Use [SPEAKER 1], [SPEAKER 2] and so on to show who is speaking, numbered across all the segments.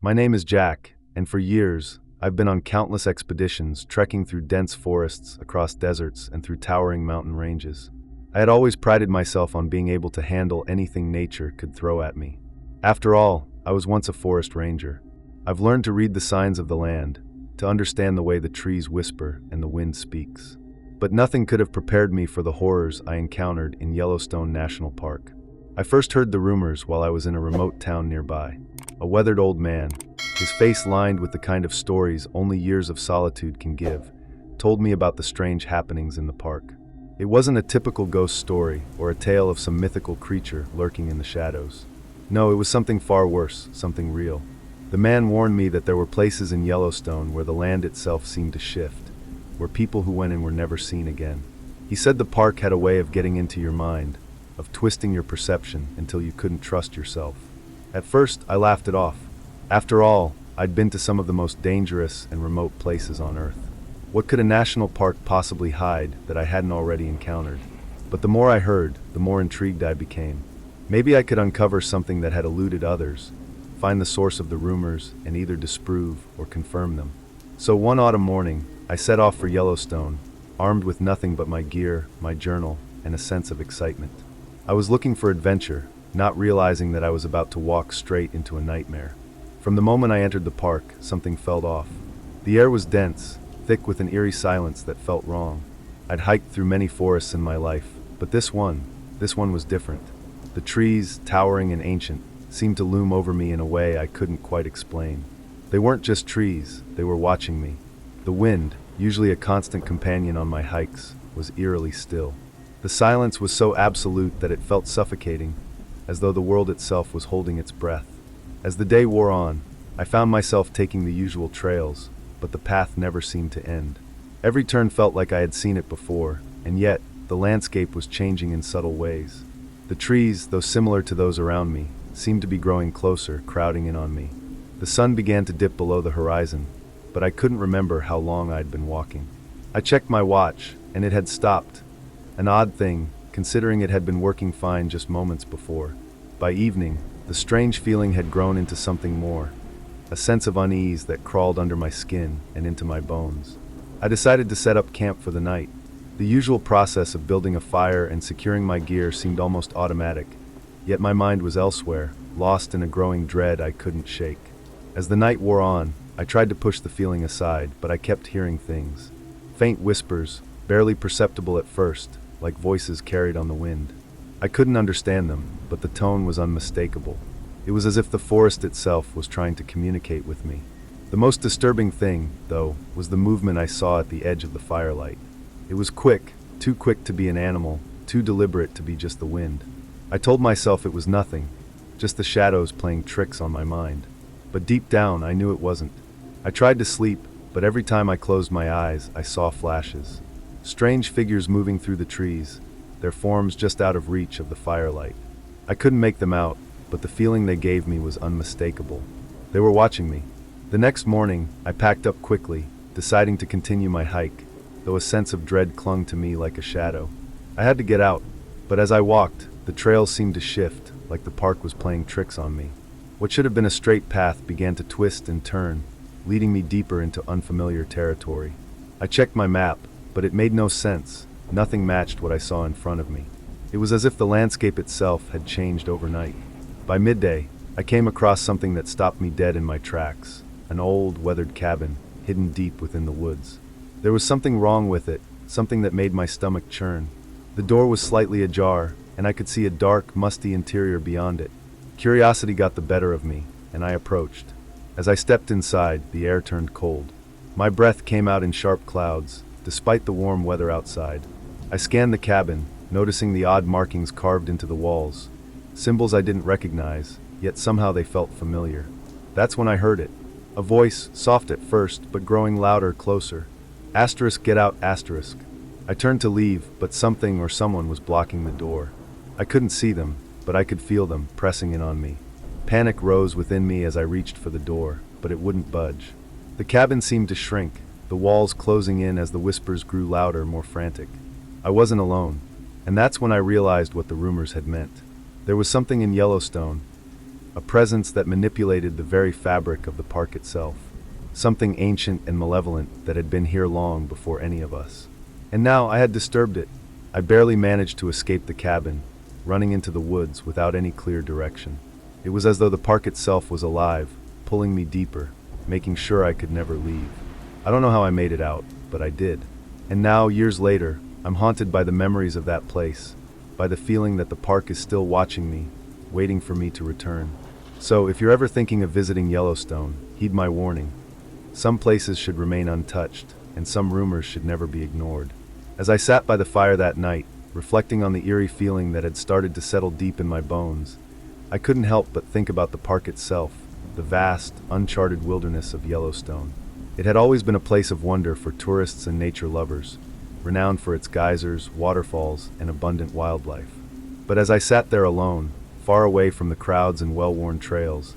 [SPEAKER 1] My name is Jack, and for years, I've been on countless expeditions, trekking through dense forests, across deserts, and through towering mountain ranges. I had always prided myself on being able to handle anything nature could throw at me. After all, I was once a forest ranger. I've learned to read the signs of the land, to understand the way the trees whisper and the wind speaks. But nothing could have prepared me for the horrors I encountered in Yellowstone National Park. I first heard the rumors while I was in a remote town nearby. A weathered old man, his face lined with the kind of stories only years of solitude can give, told me about the strange happenings in the park. It wasn't a typical ghost story or a tale of some mythical creature lurking in the shadows. No, it was something far worse, something real. The man warned me that there were places in Yellowstone where the land itself seemed to shift, where people who went in were never seen again. He said the park had a way of getting into your mind, of twisting your perception until you couldn't trust yourself. At first, I laughed it off. After all, I'd been to some of the most dangerous and remote places on Earth. What could a national park possibly hide that I hadn't already encountered? But the more I heard, the more intrigued I became. Maybe I could uncover something that had eluded others, find the source of the rumors, and either disprove or confirm them. So one autumn morning, I set off for Yellowstone, armed with nothing but my gear, my journal, and a sense of excitement. I was looking for adventure, not realizing that I was about to walk straight into a nightmare. From the moment I entered the park, something felt off. The air was dense, thick with an eerie silence that felt wrong. I'd hiked through many forests in my life, but this one was different. The trees, towering and ancient, seemed to loom over me in a way I couldn't quite explain. They weren't just trees, they were watching me. The wind, usually a constant companion on my hikes, was eerily still. The silence was so absolute that it felt suffocating, as though the world itself was holding its breath. As the day wore on, I found myself taking the usual trails, but the path never seemed to end. Every turn felt like I had seen it before, and yet, the landscape was changing in subtle ways. The trees, though similar to those around me, seemed to be growing closer, crowding in on me. The sun began to dip below the horizon, but I couldn't remember how long I'd been walking. I checked my watch, and it had stopped. An odd thing, considering it had been working fine just moments before. By evening, the strange feeling had grown into something more, a sense of unease that crawled under my skin and into my bones. I decided to set up camp for the night. The usual process of building a fire and securing my gear seemed almost automatic, yet my mind was elsewhere, lost in a growing dread I couldn't shake. As the night wore on, I tried to push the feeling aside, but I kept hearing things. Faint whispers, barely perceptible at first, like voices carried on the wind. I couldn't understand them, but the tone was unmistakable. It was as if the forest itself was trying to communicate with me. The most disturbing thing, though, was the movement I saw at the edge of the firelight. It was quick, too quick to be an animal, too deliberate to be just the wind. I told myself it was nothing, just the shadows playing tricks on my mind. But deep down, I knew it wasn't. I tried to sleep, but every time I closed my eyes, I saw flashes. Strange figures moving through the trees, their forms just out of reach of the firelight. I couldn't make them out, but the feeling they gave me was unmistakable. They were watching me. The next morning, I packed up quickly, deciding to continue my hike, though a sense of dread clung to me like a shadow. I had to get out, but as I walked, the trails seemed to shift, like the park was playing tricks on me. What should have been a straight path began to twist and turn, leading me deeper into unfamiliar territory. I checked my map, but it made no sense. Nothing matched what I saw in front of me. It was as if the landscape itself had changed overnight. By midday, I came across something that stopped me dead in my tracks, an old, weathered cabin, hidden deep within the woods. There was something wrong with it, something that made my stomach churn. The door was slightly ajar, and I could see a dark, musty interior beyond it. Curiosity got the better of me, and I approached. As I stepped inside, the air turned cold. My breath came out in sharp clouds, despite the warm weather outside. I scanned the cabin, noticing the odd markings carved into the walls, symbols I didn't recognize, yet somehow they felt familiar. That's when I heard it. A voice, soft at first, but growing louder, closer. Asterisk, get out, asterisk. I turned to leave, but something or someone was blocking the door. I couldn't see them, but I could feel them, pressing in on me. Panic rose within me as I reached for the door, but it wouldn't budge. The cabin seemed to shrink, the walls closing in as the whispers grew louder, more frantic. I wasn't alone, and that's when I realized what the rumors had meant. There was something in Yellowstone, a a presence that manipulated the very fabric of the park itself. Something ancient and malevolent that had been here long before any of us. And now I had disturbed it. I barely managed to escape the cabin, running into the woods without any clear direction. It was as though the park itself was alive, pulling me deeper, making sure I could never leave. I don't know how I made it out, but I did. And now, years later, I'm haunted by the memories of that place, by the feeling that the park is still watching me, waiting for me to return. So, if you're ever thinking of visiting Yellowstone, heed my warning. Some places should remain untouched, and some rumors should never be ignored. As I sat by the fire that night, reflecting on the eerie feeling that had started to settle deep in my bones, I couldn't help but think about the park itself, the vast, uncharted wilderness of Yellowstone. It had always been a place of wonder for tourists and nature lovers, renowned for its geysers, waterfalls, and abundant wildlife. But as I sat there alone, far away from the crowds and well-worn trails,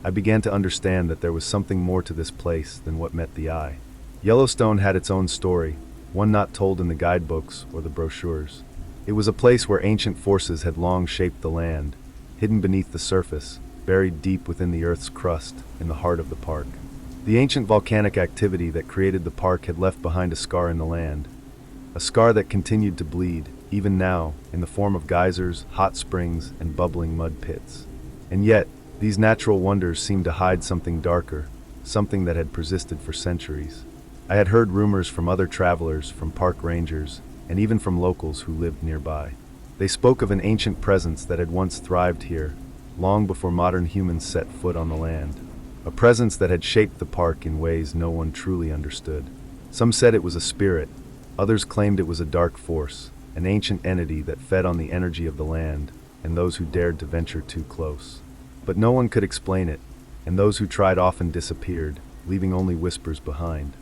[SPEAKER 1] I began to understand that there was something more to this place than what met the eye. Yellowstone had its own story, one not told in the guidebooks or the brochures. It was a place where ancient forces had long shaped the land, hidden beneath the surface, buried deep within the Earth's crust, in the heart of the park. The ancient volcanic activity that created the park had left behind a scar in the land, a scar that continued to bleed, even now, in the form of geysers, hot springs, and bubbling mud pits. And yet, these natural wonders seemed to hide something darker, something that had persisted for centuries. I had heard rumors from other travelers, from park rangers, and even from locals who lived nearby. They spoke of an ancient presence that had once thrived here, long before modern humans set foot on the land. A presence that had shaped the park in ways no one truly understood. Some said it was a spirit, others claimed it was a dark force, an ancient entity that fed on the energy of the land and those who dared to venture too close. But no one could explain it, and those who tried often disappeared, leaving only whispers behind.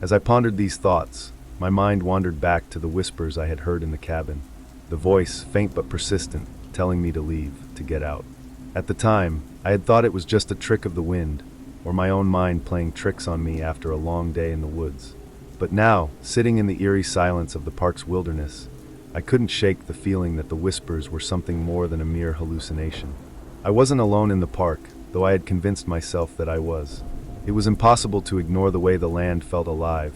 [SPEAKER 1] As I pondered these thoughts, my mind wandered back to the whispers I had heard in the cabin, the voice, faint but persistent, telling me to leave, to get out. At the time, I had thought it was just a trick of the wind, or my own mind playing tricks on me after a long day in the woods. But now, sitting in the eerie silence of the park's wilderness, I couldn't shake the feeling that the whispers were something more than a mere hallucination. I wasn't alone in the park, though I had convinced myself that I was. It was impossible to ignore the way the land felt alive,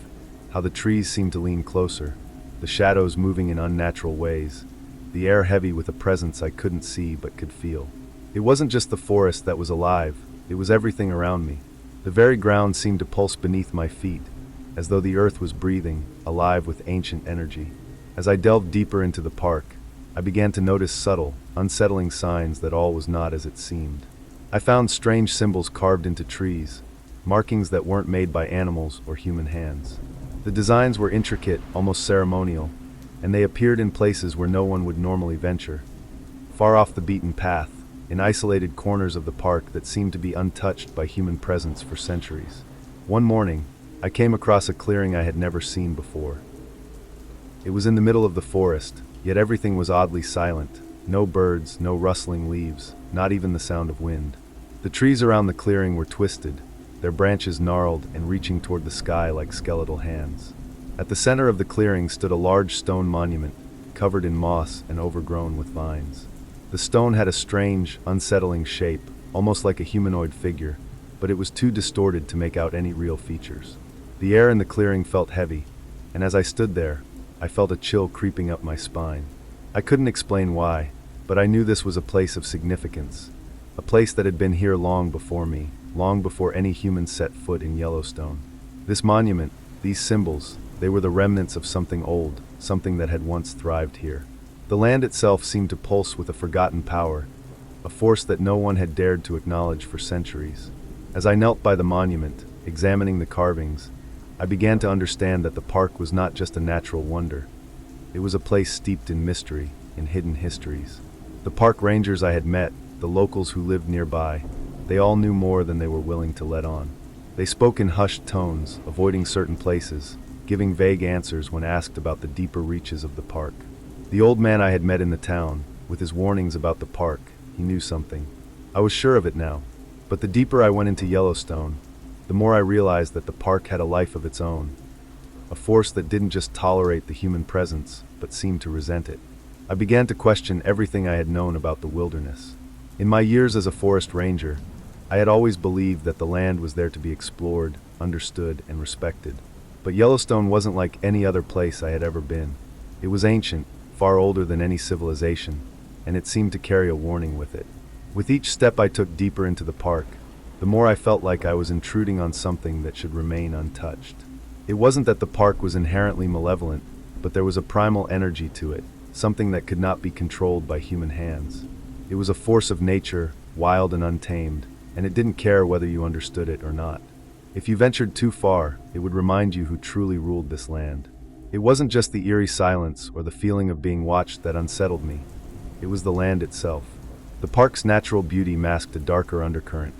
[SPEAKER 1] how the trees seemed to lean closer, the shadows moving in unnatural ways, the air heavy with a presence I couldn't see but could feel. It wasn't just the forest that was alive, it was everything around me. The very ground seemed to pulse beneath my feet, as though the earth was breathing, alive with ancient energy. As I delved deeper into the park, I began to notice subtle, unsettling signs that all was not as it seemed. I found strange symbols carved into trees, markings that weren't made by animals or human hands. The designs were intricate, almost ceremonial, and they appeared in places where no one would normally venture. Far off the beaten path, in isolated corners of the park that seemed to be untouched by human presence for centuries. One morning, I came across a clearing I had never seen before. It was in the middle of the forest, yet everything was oddly silent. No birds, no rustling leaves, not even the sound of wind. The trees around the clearing were twisted, their branches gnarled and reaching toward the sky like skeletal hands. At the center of the clearing stood a large stone monument, covered in moss and overgrown with vines. The stone had a strange, unsettling shape, almost like a humanoid figure, but it was too distorted to make out any real features. The air in the clearing felt heavy, and as I stood there, I felt a chill creeping up my spine. I couldn't explain why, but I knew this was a place of significance, a place that had been here long before me, long before any human set foot in Yellowstone. This monument, these symbols, they were the remnants of something old, something that had once thrived here. The land itself seemed to pulse with a forgotten power, a force that no one had dared to acknowledge for centuries. As I knelt by the monument, examining the carvings, I began to understand that the park was not just a natural wonder. It was a place steeped in mystery, in hidden histories. The park rangers I had met, the locals who lived nearby, they all knew more than they were willing to let on. They spoke in hushed tones, avoiding certain places, giving vague answers when asked about the deeper reaches of the park. The old man I had met in the town, with his warnings about the park, he knew something. I was sure of it now, but the deeper I went into Yellowstone, the more I realized that the park had a life of its own, a force that didn't just tolerate the human presence, but seemed to resent it. I began to question everything I had known about the wilderness. In my years as a forest ranger, I had always believed that the land was there to be explored, understood, and respected. But Yellowstone wasn't like any other place I had ever been. It was ancient, far older than any civilization, and it seemed to carry a warning with it. With each step I took deeper into the park, the more I felt like I was intruding on something that should remain untouched. It wasn't that the park was inherently malevolent, but there was a primal energy to it, something that could not be controlled by human hands. It was a force of nature, wild and untamed, and it didn't care whether you understood it or not. If you ventured too far, it would remind you who truly ruled this land. It wasn't just the eerie silence or the feeling of being watched that unsettled me. It was the land itself. The park's natural beauty masked a darker undercurrent,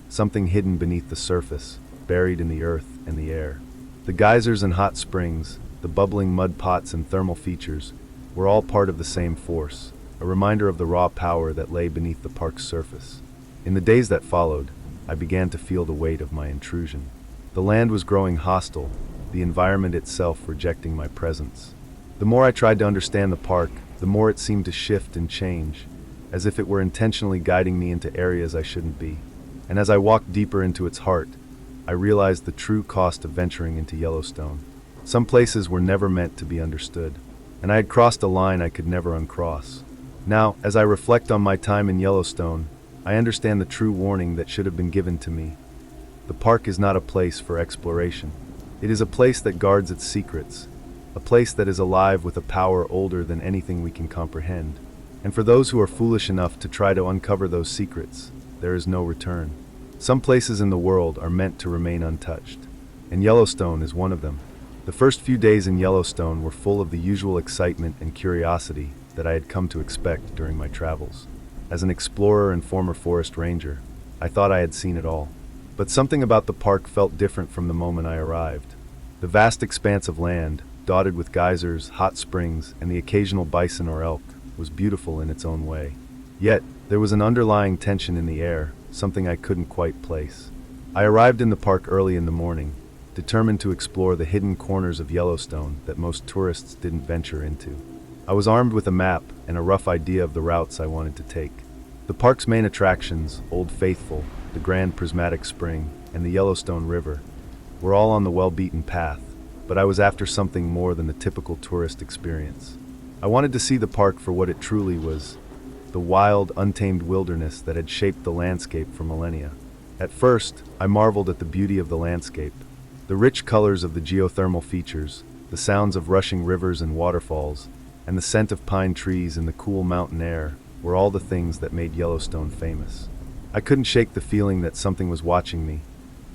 [SPEAKER 1] something hidden beneath the surface, buried in the earth and the air. The geysers and hot springs, the bubbling mud pots and thermal features, were all part of the same force, a reminder of the raw power that lay beneath the park's surface. In the days that followed, I began to feel the weight of my intrusion. The land was growing hostile, the environment itself rejecting my presence. The more I tried to understand the park, the more it seemed to shift and change, as if it were intentionally guiding me into areas I shouldn't be. And as I walked deeper into its heart, I realized the true cost of venturing into Yellowstone. Some places were never meant to be understood, and I had crossed a line I could never uncross. Now, as I reflect on my time in Yellowstone, I understand the true warning that should have been given to me. The park is not a place for exploration. It is a place that guards its secrets, a place that is alive with a power older than anything we can comprehend. And for those who are foolish enough to try to uncover those secrets, there is no return. Some places in the world are meant to remain untouched, and Yellowstone is one of them. The first few days in Yellowstone were full of the usual excitement and curiosity that I had come to expect during my travels. As an explorer and former forest ranger, I thought I had seen it all. But something about the park felt different from the moment I arrived. The vast expanse of land, dotted with geysers, hot springs, and the occasional bison or elk, was beautiful in its own way. Yet, there was an underlying tension in the air, something I couldn't quite place. I arrived in the park early in the morning, determined to explore the hidden corners of Yellowstone that most tourists didn't venture into. I was armed with a map and a rough idea of the routes I wanted to take. The park's main attractions, Old Faithful, the Grand Prismatic Spring, and the Yellowstone River, were all on the well-beaten path, but I was after something more than the typical tourist experience. I wanted to see the park for what it truly was, the wild, untamed wilderness that had shaped the landscape for millennia. At first, I marveled at the beauty of the landscape. The rich colors of the geothermal features, the sounds of rushing rivers and waterfalls, and the scent of pine trees in the cool mountain air were all the things that made Yellowstone famous. I couldn't shake the feeling that something was watching me,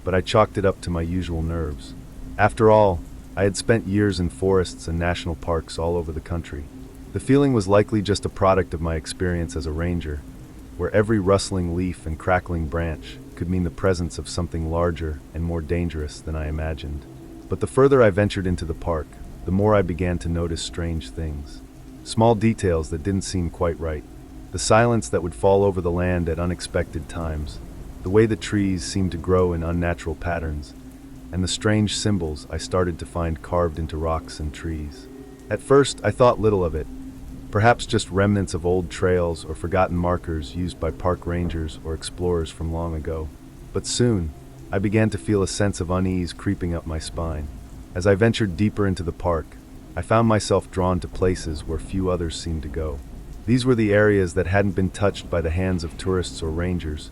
[SPEAKER 1] but I chalked it up to my usual nerves. After all, I had spent years in forests and national parks all over the country. The feeling was likely just a product of my experience as a ranger, where every rustling leaf and crackling branch could mean the presence of something larger and more dangerous than I imagined. But the further I ventured into the park, the more I began to notice strange things. Small details that didn't seem quite right. The silence that would fall over the land at unexpected times, the way the trees seemed to grow in unnatural patterns, and the strange symbols I started to find carved into rocks and trees. At first, I thought little of it, perhaps just remnants of old trails or forgotten markers used by park rangers or explorers from long ago. But soon, I began to feel a sense of unease creeping up my spine. As I ventured deeper into the park, I found myself drawn to places where few others seemed to go. These were the areas that hadn't been touched by the hands of tourists or rangers,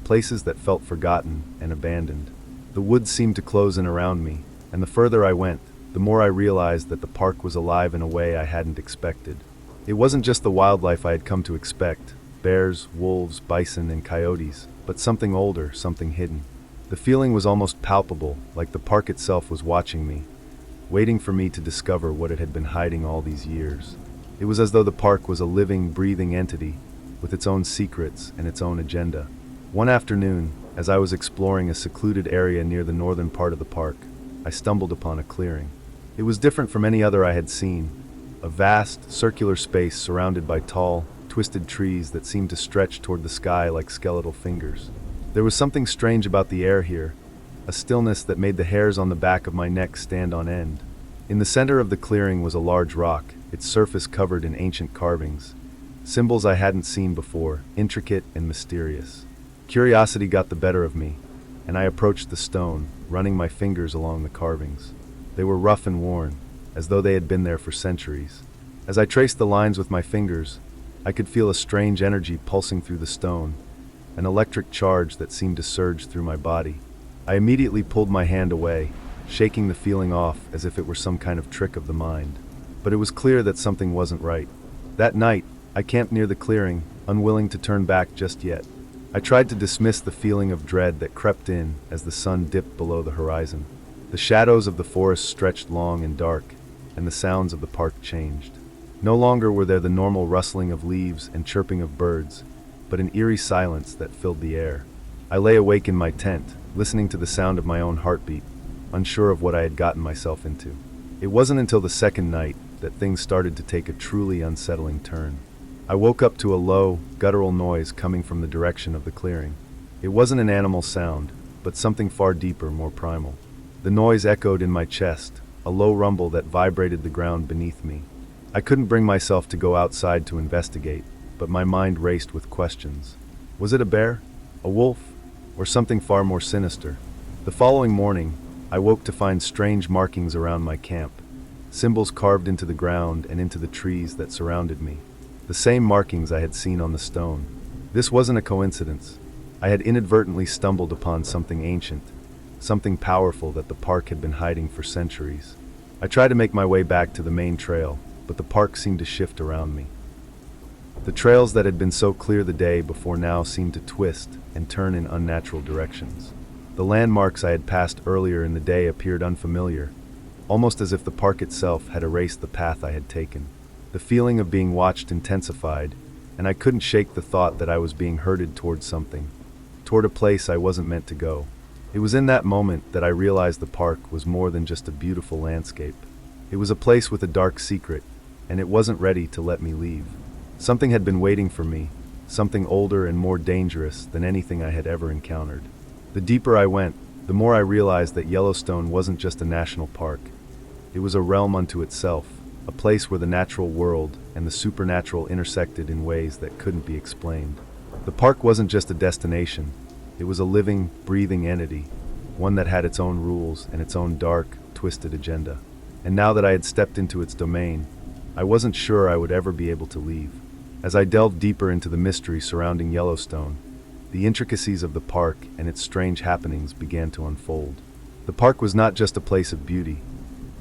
[SPEAKER 1] places that felt forgotten and abandoned. The woods seemed to close in around me, and the further I went, the more I realized that the park was alive in a way I hadn't expected. It wasn't just the wildlife I had come to expect, bears, wolves, bison, and coyotes, but something older, something hidden. The feeling was almost palpable, like the park itself was watching me, waiting for me to discover what it had been hiding all these years. It was as though the park was a living, breathing entity, with its own secrets and its own agenda. One afternoon, as I was exploring a secluded area near the northern part of the park, I stumbled upon a clearing. It was different from any other I had seen, a vast, circular space surrounded by tall, twisted trees that seemed to stretch toward the sky like skeletal fingers. There was something strange about the air here, a stillness that made the hairs on the back of my neck stand on end. In the center of the clearing was a large rock, its surface covered in ancient carvings, symbols I hadn't seen before, intricate and mysterious. Curiosity got the better of me, and I approached the stone, running my fingers along the carvings. They were rough and worn, as though they had been there for centuries. As I traced the lines with my fingers, I could feel a strange energy pulsing through the stone, an electric charge that seemed to surge through my body. I immediately pulled my hand away, shaking the feeling off as if it were some kind of trick of the mind. But it was clear that something wasn't right. That night, I camped near the clearing, unwilling to turn back just yet. I tried to dismiss the feeling of dread that crept in as the sun dipped below the horizon. The shadows of the forest stretched long and dark, and the sounds of the park changed. No longer were there the normal rustling of leaves and chirping of birds, but an eerie silence that filled the air. I lay awake in my tent, listening to the sound of my own heartbeat, unsure of what I had gotten myself into. It wasn't until the second night that things started to take a truly unsettling turn. I woke up to a low, guttural noise coming from the direction of the clearing. It wasn't an animal sound, but something far deeper, more primal. The noise echoed in my chest, a low rumble that vibrated the ground beneath me. I couldn't bring myself to go outside to investigate, but my mind raced with questions. Was it a bear? A wolf? Or something far more sinister? The following morning, I woke to find strange markings around my camp, symbols carved into the ground and into the trees that surrounded me. The same markings I had seen on the stone. This wasn't a coincidence. I had inadvertently stumbled upon something ancient, something powerful that the park had been hiding for centuries. I tried to make my way back to the main trail, but the park seemed to shift around me. The trails that had been so clear the day before now seemed to twist and turn in unnatural directions. The landmarks I had passed earlier in the day appeared unfamiliar, almost as if the park itself had erased the path I had taken. The feeling of being watched intensified, and I couldn't shake the thought that I was being herded toward something, toward a place I wasn't meant to go. It was in that moment that I realized the park was more than just a beautiful landscape. It was a place with a dark secret, and it wasn't ready to let me leave. Something had been waiting for me, something older and more dangerous than anything I had ever encountered. The deeper I went, the more I realized that Yellowstone wasn't just a national park. It was a realm unto itself, a place where the natural world and the supernatural intersected in ways that couldn't be explained. The park wasn't just a destination, it was a living, breathing entity, one that had its own rules and its own dark, twisted agenda. And now that I had stepped into its domain, I wasn't sure I would ever be able to leave. As I delved deeper into the mystery surrounding Yellowstone, the intricacies of the park and its strange happenings began to unfold. The park was not just a place of beauty.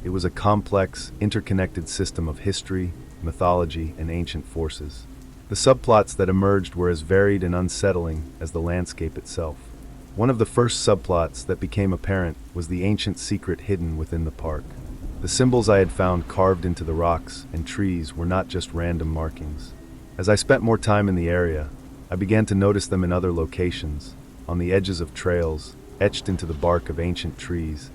[SPEAKER 1] It was a complex, interconnected system of history, mythology, and ancient forces. The subplots that emerged were as varied and unsettling as the landscape itself. One of the first subplots that became apparent was the ancient secret hidden within the park. The symbols I had found carved into the rocks and trees were not just random markings. As I spent more time in the area, I began to notice them in other locations, on the edges of trails, etched into the bark of ancient trees,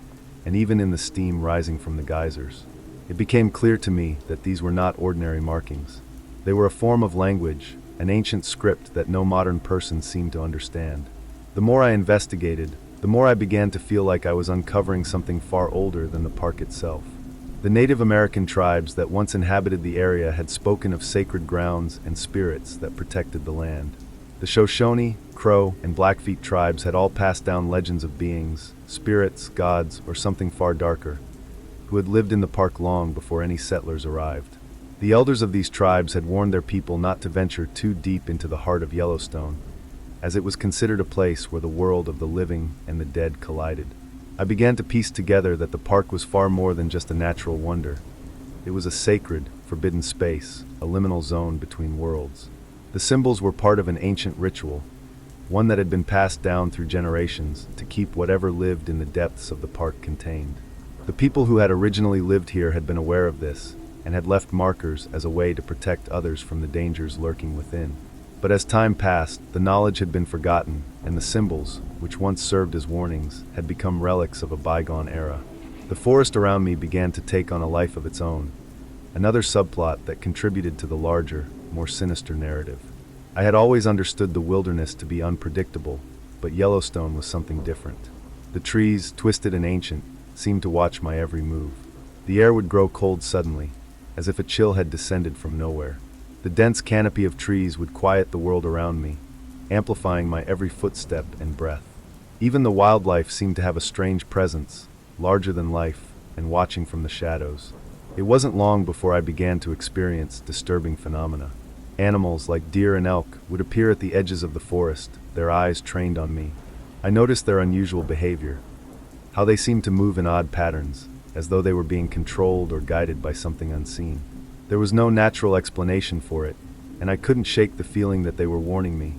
[SPEAKER 1] and even in the steam rising from the geysers. It became clear to me that these were not ordinary markings. They were a form of language, an ancient script that no modern person seemed to understand. The more I investigated, the more I began to feel like I was uncovering something far older than the park itself. The Native American tribes that once inhabited the area had spoken of sacred grounds and spirits that protected the land. The Shoshone, Crow, and Blackfeet tribes had all passed down legends of beings, spirits, gods, or something far darker, who had lived in the park long before any settlers arrived. The elders of these tribes had warned their people not to venture too deep into the heart of Yellowstone, as it was considered a place where the world of the living and the dead collided. I began to piece together that the park was far more than just a natural wonder. It was a sacred, forbidden space, a liminal zone between worlds. The symbols were part of an ancient ritual, one that had been passed down through generations to keep whatever lived in the depths of the park contained. The people who had originally lived here had been aware of this, and had left markers as a way to protect others from the dangers lurking within. But as time passed, the knowledge had been forgotten, and the symbols, which once served as warnings, had become relics of a bygone era. The forest around me began to take on a life of its own, another subplot that contributed to the larger, more sinister narrative. I had always understood the wilderness to be unpredictable, but Yellowstone was something different. The trees, twisted and ancient, seemed to watch my every move. The air would grow cold suddenly, as if a chill had descended from nowhere. The The dense canopy of trees would quiet the world around me, amplifying my every footstep and breath. Even the wildlife seemed to have a strange presence, larger than life, and watching from the shadows. It wasn't long before I began to experience disturbing phenomena. Animals like deer and elk would appear at the edges of the forest, their eyes trained on me. I noticed their unusual behavior, how they seemed to move in odd patterns, as though they were being controlled or guided by something unseen. There was no natural explanation for it, and I couldn't shake the feeling that they were warning me,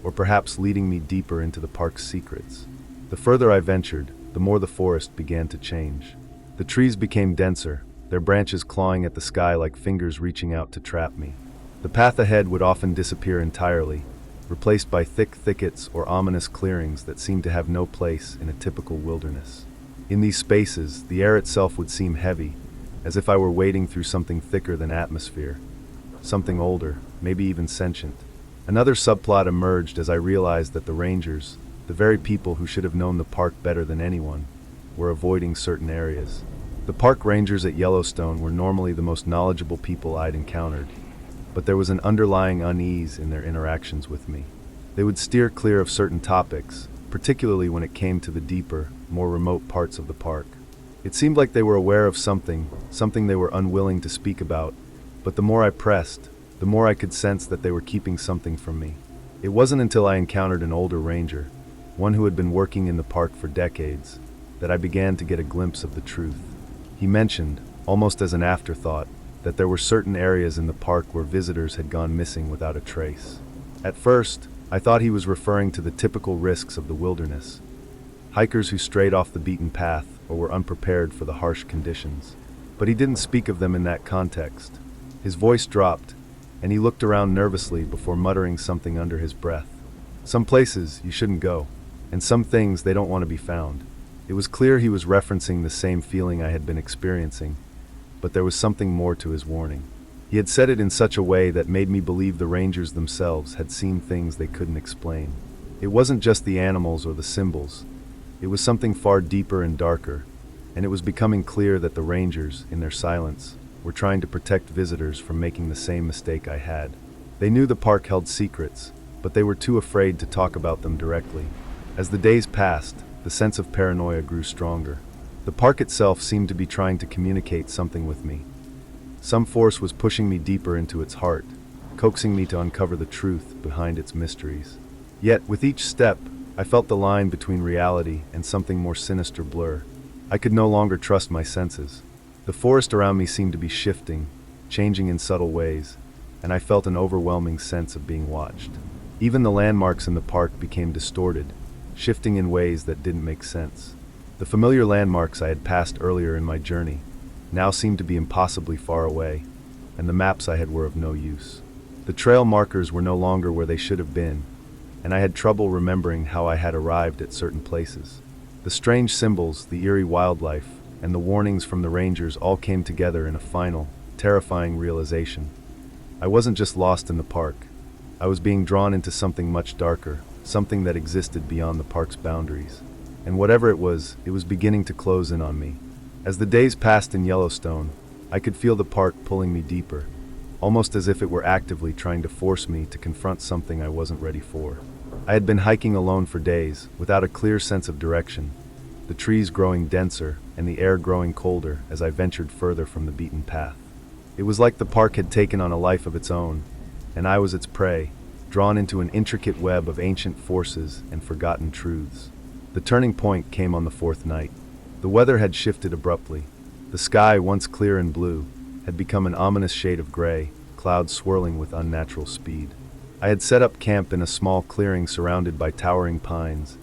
[SPEAKER 1] or perhaps leading me deeper into the park's secrets. The further I ventured, the more the forest began to change. The trees became denser, their branches clawing at the sky like fingers reaching out to trap me. The path ahead would often disappear entirely, replaced by thick thickets or ominous clearings that seemed to have no place in a typical wilderness. In these spaces, the air itself would seem heavy, as if I were wading through something thicker than atmosphere, something older, maybe even sentient. Another subplot emerged as I realized that the rangers, the very people who should have known the park better than anyone, were avoiding certain areas. The park rangers at Yellowstone were normally the most knowledgeable people I'd encountered, but there was an underlying unease in their interactions with me. They would steer clear of certain topics, particularly when it came to the deeper, more remote parts of the park. It seemed like they were aware of something they were unwilling to speak about, but the more I pressed, the more I could sense that they were keeping something from me. It wasn't until I encountered an older ranger, one who had been working in the park for decades, that I began to get a glimpse of the truth. He mentioned, almost as an afterthought, that there were certain areas in the park where visitors had gone missing without a trace. At first, I thought he was referring to the typical risks of the wilderness, hikers who strayed off the beaten path or were unprepared for the harsh conditions. But he didn't speak of them in that context. His voice dropped, and he looked around nervously before muttering something under his breath. Some places you shouldn't go, and some things they don't want to be found. It was clear he was referencing the same feeling I had been experiencing, but there was something more to his warning. He had said it in such a way that made me believe the rangers themselves had seen things they couldn't explain. It wasn't just the animals or the symbols. It was something far deeper and darker, and it was becoming clear that the rangers, in their silence, were trying to protect visitors from making the same mistake I had. They knew the park held secrets, but they were too afraid to talk about them directly. As the days passed, the sense of paranoia grew stronger. The park itself seemed to be trying to communicate something with me. Some force was pushing me deeper into its heart, coaxing me to uncover the truth behind its mysteries. Yet, with each step, I felt the line between reality and something more sinister blur. I could no longer trust my senses. The forest around me seemed to be shifting, changing in subtle ways, and I felt an overwhelming sense of being watched. Even the landmarks in the park became distorted, shifting in ways that didn't make sense. The familiar landmarks I had passed earlier in my journey now seemed to be impossibly far away, and the maps I had were of no use. The trail markers were no longer where they should have been, and I had trouble remembering how I had arrived at certain places. The strange symbols, the eerie wildlife, and the warnings from the rangers all came together in a final, terrifying realization. I wasn't just lost in the park. I was being drawn into something much darker, something that existed beyond the park's boundaries. And whatever it was beginning to close in on me. As the days passed in Yellowstone, I could feel the park pulling me deeper, almost as if it were actively trying to force me to confront something I wasn't ready for. I had been hiking alone for days, without a clear sense of direction, the trees growing denser and the air growing colder as I ventured further from the beaten path. It was like the park had taken on a life of its own, and I was its prey, drawn into an intricate web of ancient forces and forgotten truths. The turning point came on the fourth night. The weather had shifted abruptly. The sky, once clear and blue, had become an ominous shade of gray, clouds swirling with unnatural speed. I had set up camp in a small clearing surrounded by towering pines,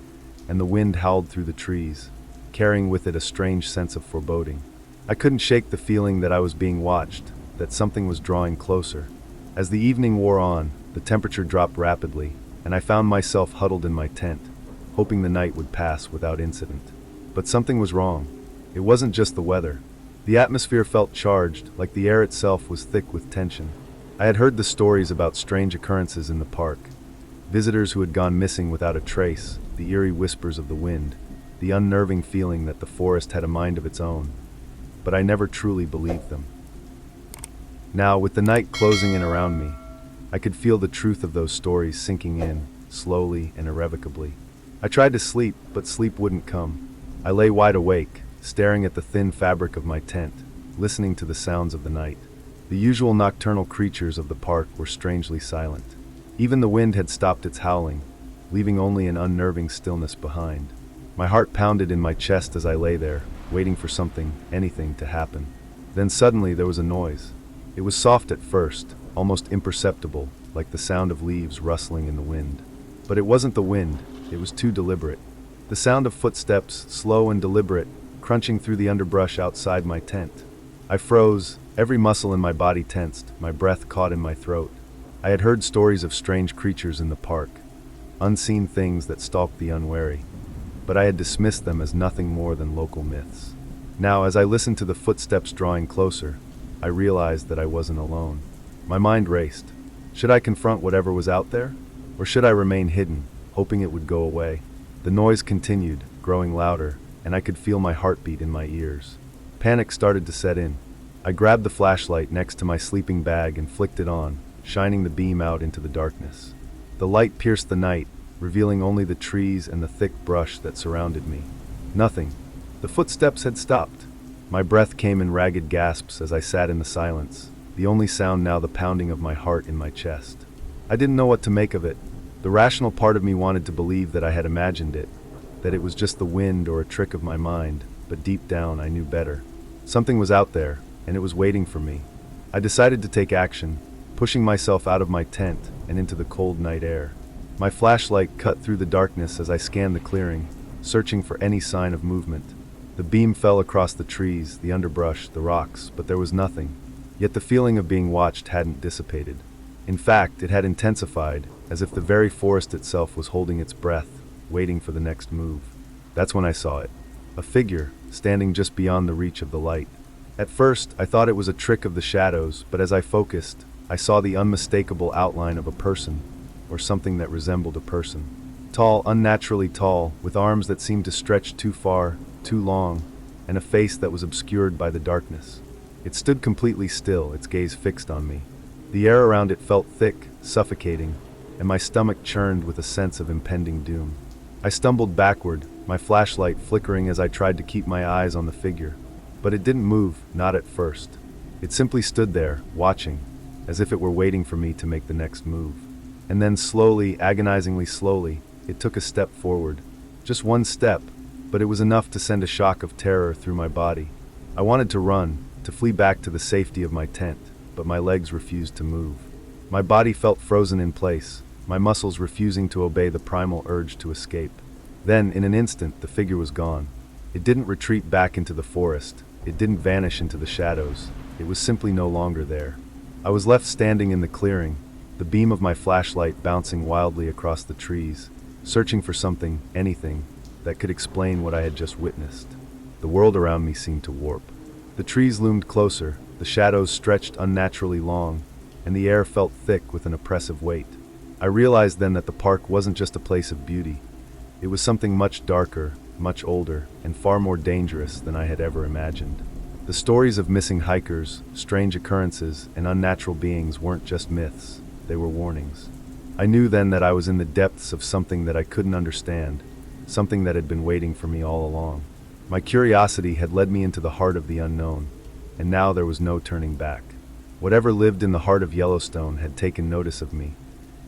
[SPEAKER 1] and the wind howled through the trees, carrying with it a strange sense of foreboding. I couldn't shake the feeling that I was being watched, that something was drawing closer. As the evening wore on, the temperature dropped rapidly, and I found myself huddled in my tent, hoping the night would pass without incident. But something was wrong. It wasn't just the weather. The atmosphere felt charged, like the air itself was thick with tension. I had heard the stories about strange occurrences in the park, visitors who had gone missing without a trace, the eerie whispers of the wind, the unnerving feeling that the forest had a mind of its own. But I never truly believed them. Now, with the night closing in around me, I could feel the truth of those stories sinking in, slowly and irrevocably. I tried to sleep, but sleep wouldn't come. I lay wide awake, staring at the thin fabric of my tent, listening to the sounds of the night. The usual nocturnal creatures of the park were strangely silent. Even the wind had stopped its howling, leaving only an unnerving stillness behind. My heart pounded in my chest as I lay there, waiting for something, anything, to happen. Then suddenly there was a noise. It was soft at first, almost imperceptible, like the sound of leaves rustling in the wind. But it wasn't the wind, it was too deliberate. The sound of footsteps, slow and deliberate, crunching through the underbrush outside my tent. I froze, every muscle in my body tensed, my breath caught in my throat. I had heard stories of strange creatures in the park, unseen things that stalked the unwary, but I had dismissed them as nothing more than local myths. Now, as I listened to the footsteps drawing closer, I realized that I wasn't alone. My mind raced. Should I confront whatever was out there? Or should I remain hidden, hoping it would go away? The noise continued, growing louder, and I could feel my heartbeat in my ears. Panic started to set in. I grabbed the flashlight next to my sleeping bag and flicked it on, shining the beam out into the darkness. The light pierced the night, revealing only the trees and the thick brush that surrounded me. Nothing. The footsteps had stopped. My breath came in ragged gasps as I sat in the silence, the only sound now the pounding of my heart in my chest. I didn't know what to make of it. The rational part of me wanted to believe that I had imagined it, that it was just the wind or a trick of my mind, but deep down I knew better. Something was out there, and it was waiting for me. I decided to take action, pushing myself out of my tent and into the cold night air. My flashlight cut through the darkness as I scanned the clearing, searching for any sign of movement. The beam fell across the trees, the underbrush, the rocks, but there was nothing. Yet the feeling of being watched hadn't dissipated. In fact, it had intensified, as if the very forest itself was holding its breath, waiting for the next move. That's when I saw it. A figure, standing just beyond the reach of the light. At first, I thought it was a trick of the shadows, but as I focused, I saw the unmistakable outline of a person, or something that resembled a person. Tall, unnaturally tall, with arms that seemed to stretch too far, too long, and a face that was obscured by the darkness. It stood completely still, its gaze fixed on me. The air around it felt thick, suffocating, and my stomach churned with a sense of impending doom. I stumbled backward, my flashlight flickering as I tried to keep my eyes on the figure. But it didn't move, not at first. It simply stood there, watching, as if it were waiting for me to make the next move. And then slowly, agonizingly slowly, it took a step forward. Just one step, but it was enough to send a shock of terror through my body. I wanted to run, to flee back to the safety of my tent, but my legs refused to move. My body felt frozen in place, my muscles refusing to obey the primal urge to escape. Then, in an instant, the figure was gone. It didn't retreat back into the forest. It didn't vanish into the shadows. It was simply no longer there. I was left standing in the clearing, the beam of my flashlight bouncing wildly across the trees, searching for something, anything, that could explain what I had just witnessed. The world around me seemed to warp. The trees loomed closer, the shadows stretched unnaturally long, and the air felt thick with an oppressive weight. I realized then that the park wasn't just a place of beauty. It was something much darker, much older, and far more dangerous than I had ever imagined. The stories of missing hikers, strange occurrences, and unnatural beings weren't just myths, they were warnings. I knew then that I was in the depths of something that I couldn't understand, something that had been waiting for me all along. My curiosity had led me into the heart of the unknown, and now there was no turning back. Whatever lived in the heart of Yellowstone had taken notice of me,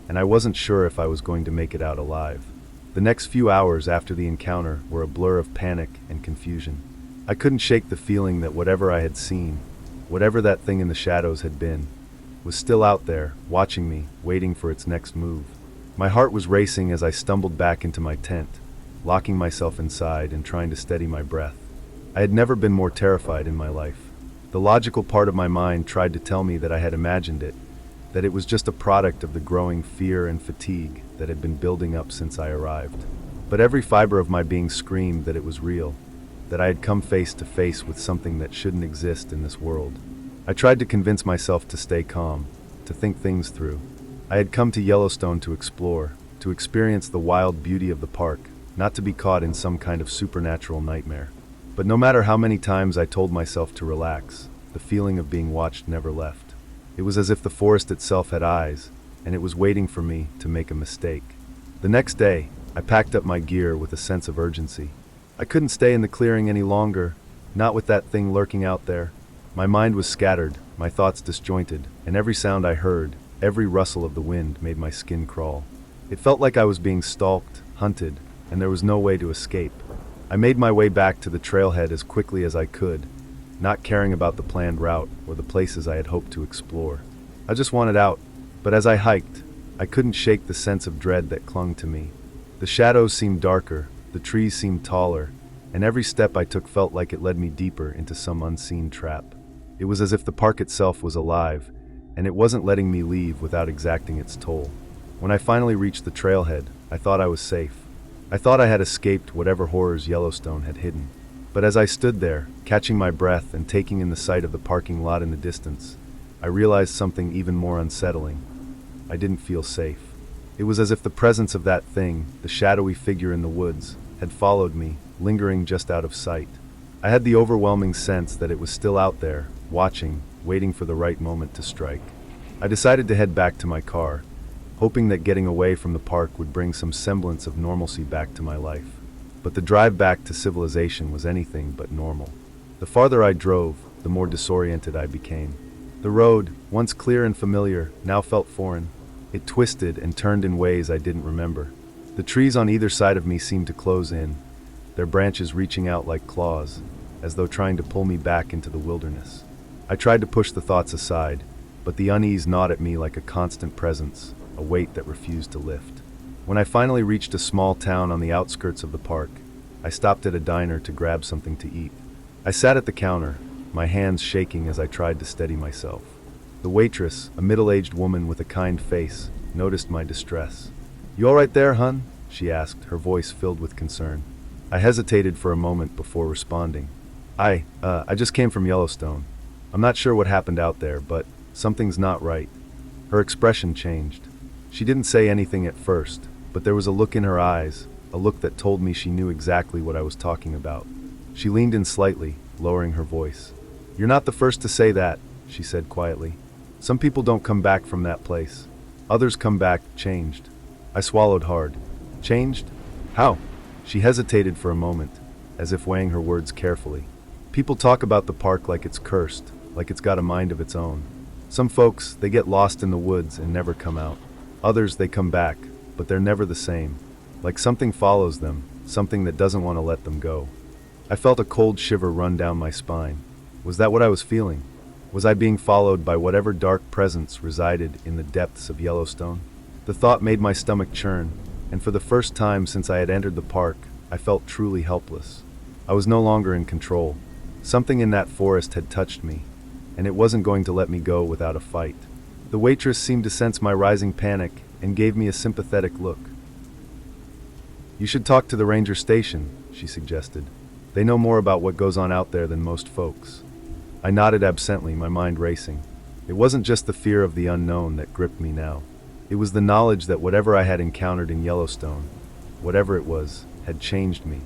[SPEAKER 1] and I wasn't sure if I was going to make it out alive. The next few hours after the encounter were a blur of panic and confusion. I couldn't shake the feeling that whatever I had seen, whatever that thing in the shadows had been, was still out there, watching me, waiting for its next move. My heart was racing as I stumbled back into my tent, locking myself inside and trying to steady my breath. I had never been more terrified in my life. The logical part of my mind tried to tell me that I had imagined it, that it was just a product of the growing fear and fatigue that had been building up since I arrived. But every fiber of my being screamed that it was real, that I had come face to face with something that shouldn't exist in this world. I tried to convince myself to stay calm, to think things through. I had come to Yellowstone to explore, to experience the wild beauty of the park, not to be caught in some kind of supernatural nightmare. But no matter how many times I told myself to relax, the feeling of being watched never left. It was as if the forest itself had eyes, and it was waiting for me to make a mistake. The next day, I packed up my gear with a sense of urgency. I couldn't stay in the clearing any longer, not with that thing lurking out there. My mind was scattered, my thoughts disjointed, and every sound I heard, every rustle of the wind made my skin crawl. It felt like I was being stalked, hunted, and there was no way to escape. I made my way back to the trailhead as quickly as I could, not caring about the planned route or the places I had hoped to explore. I just wanted out, but as I hiked, I couldn't shake the sense of dread that clung to me. The shadows seemed darker, the trees seemed taller, and every step I took felt like it led me deeper into some unseen trap. It was as if the park itself was alive, and it wasn't letting me leave without exacting its toll. When I finally reached the trailhead, I thought I was safe. I thought I had escaped whatever horrors Yellowstone had hidden. But as I stood there, catching my breath and taking in the sight of the parking lot in the distance, I realized something even more unsettling. I didn't feel safe. It was as if the presence of that thing, the shadowy figure in the woods, had followed me, lingering just out of sight. I had the overwhelming sense that it was still out there, watching, waiting for the right moment to strike. I decided to head back to my car, hoping that getting away from the park would bring some semblance of normalcy back to my life. But the drive back to civilization was anything but normal. The farther I drove, the more disoriented I became. The road, once clear and familiar, now felt foreign. It twisted and turned in ways I didn't remember. The trees on either side of me seemed to close in, their branches reaching out like claws, as though trying to pull me back into the wilderness. I tried to push the thoughts aside, but the unease gnawed at me like a constant presence, a weight that refused to lift. When I finally reached a small town on the outskirts of the park, I stopped at a diner to grab something to eat. I sat at the counter, my hands shaking as I tried to steady myself. The waitress, a middle-aged woman with a kind face, noticed my distress. "You all right there, hun?" she asked, her voice filled with concern. I hesitated for a moment before responding. I just came from Yellowstone. I'm not sure what happened out there, but something's not right." Her expression changed. She didn't say anything at first, but there was a look in her eyes, a look that told me she knew exactly what I was talking about. She leaned in slightly, lowering her voice. "You're not the first to say that," she said quietly. "Some people don't come back from that place. Others come back changed." I swallowed hard. "Changed? How?" She hesitated for a moment, as if weighing her words carefully. "People talk about the park like it's cursed, like it's got a mind of its own. Some folks, they get lost in the woods and never come out. Others, they come back, but they're never the same. Like something follows them, something that doesn't want to let them go." I felt a cold shiver run down my spine. Was that what I was feeling? Was I being followed by whatever dark presence resided in the depths of Yellowstone? The thought made my stomach churn, and for the first time since I had entered the park, I felt truly helpless. I was no longer in control. Something in that forest had touched me, and it wasn't going to let me go without a fight. The waitress seemed to sense my rising panic and gave me a sympathetic look. "You should talk to the ranger station," she suggested. "They know more about what goes on out there than most folks." I nodded absently, my mind racing. It wasn't just the fear of the unknown that gripped me now. It was the knowledge that whatever I had encountered in Yellowstone, whatever it was, had changed me.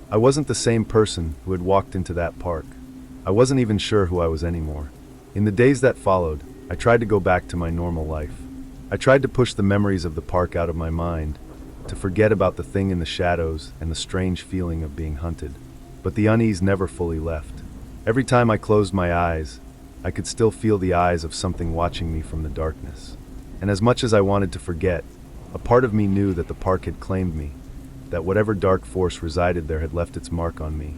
[SPEAKER 1] I wasn't the same person who had walked into that park. I wasn't even sure who I was anymore. In the days that followed, I tried to go back to my normal life. I tried to push the memories of the park out of my mind, to forget about the thing in the shadows and the strange feeling of being hunted. But the unease never fully left. Every time I closed my eyes, I could still feel the eyes of something watching me from the darkness. And as much as I wanted to forget, a part of me knew that the park had claimed me, that whatever dark force resided there had left its mark on me.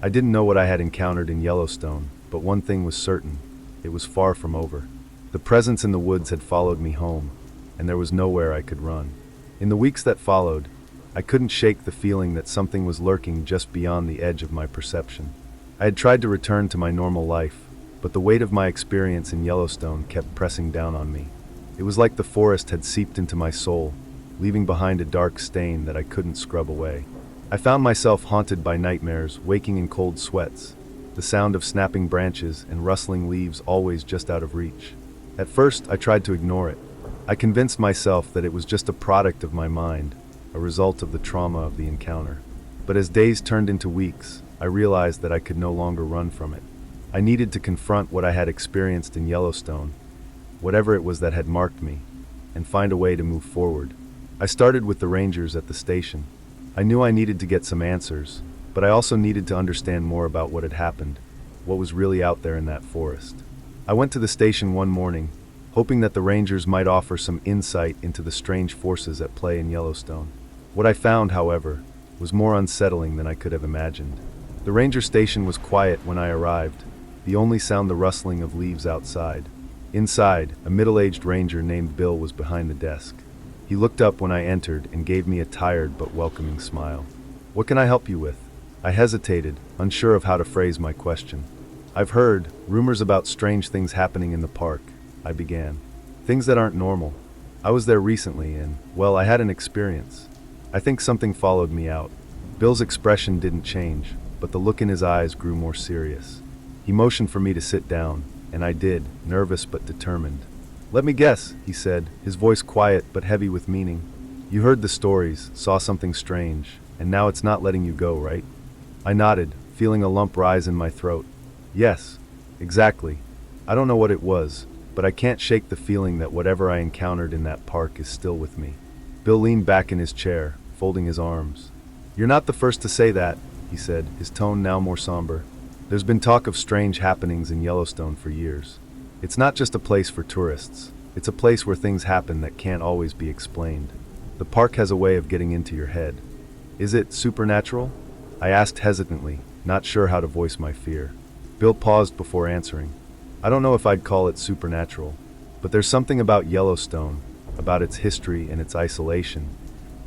[SPEAKER 1] I didn't know what I had encountered in Yellowstone, but one thing was certain: it was far from over. The presence in the woods had followed me home, and there was nowhere I could run. In the weeks that followed, I couldn't shake the feeling that something was lurking just beyond the edge of my perception. I had tried to return to my normal life, but the weight of my experience in Yellowstone kept pressing down on me. It was like the forest had seeped into my soul, leaving behind a dark stain that I couldn't scrub away. I found myself haunted by nightmares, waking in cold sweats, the sound of snapping branches and rustling leaves always just out of reach. At first, I tried to ignore it. I convinced myself that it was just a product of my mind, a result of the trauma of the encounter. But as days turned into weeks, I realized that I could no longer run from it. I needed to confront what I had experienced in Yellowstone, whatever it was that had marked me. and find a way to move forward. I started with the rangers at the station. I knew I needed to get some answers, but I also needed to understand more about what had happened, what was really out there in that forest. I went to the station one morning, hoping that the rangers might offer some insight into the strange forces at play in Yellowstone. What I found, however, was more unsettling than I could have imagined. The ranger station was quiet when I arrived, the only sound the rustling of leaves outside. Inside, a middle-aged ranger named Bill was behind the desk. He looked up when I entered and gave me a tired but welcoming smile. "What can I help you with?" I hesitated, unsure of how to phrase my question. "I've heard rumors about strange things happening in the park," I began. "Things that aren't normal. I was there recently and, well, I had an experience. I think something followed me out." Bill's expression didn't change, but the look in his eyes grew more serious. He motioned for me to sit down, and I did, nervous but determined. "Let me guess," he said, his voice quiet but heavy with meaning. "You heard the stories, saw something strange, and now it's not letting you go, right?" I nodded, feeling a lump rise in my throat. "Yes, exactly. I don't know what it was, but I can't shake the feeling that whatever I encountered in that park is still with me." Bill leaned back in his chair, folding his arms. "You're not the first to say that," he said, his tone now more somber. "There's been talk of strange happenings in Yellowstone for years. It's not just a place for tourists. It's a place where things happen that can't always be explained. The park has a way of getting into your head." "Is it supernatural?" I asked hesitantly, not sure how to voice my fear. Bill paused before answering. "I don't know if I'd call it supernatural, but there's something about Yellowstone, about its history and its isolation,